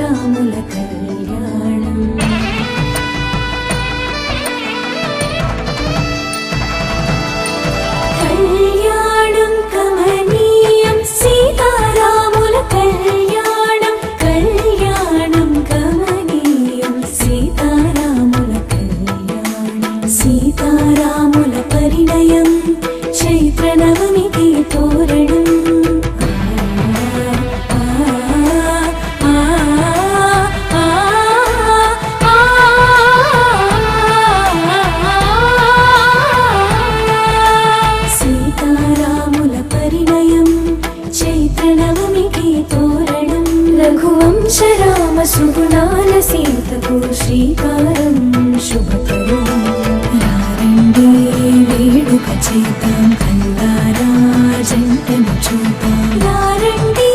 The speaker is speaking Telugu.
సీతారాముల కళ్యాణం. కళ్యాణం కమనీయం సీతారాముల కళ్యాణం. కళ్యాణం కమనీయం సీతారాముల కళ్యాణం. సీతారాముల పరిణయం చైత్ర నవమికి తోరణం. సీతారాముల పరిణయం చైత్ర నవమికి తోరణం. రఘువంశ రామ సుగుణాల సీతకు శ్రీకారం శుభకరం. రారండి వేడుక చేద్దాం కల్లారా జంటను చూద్దాం. రారండి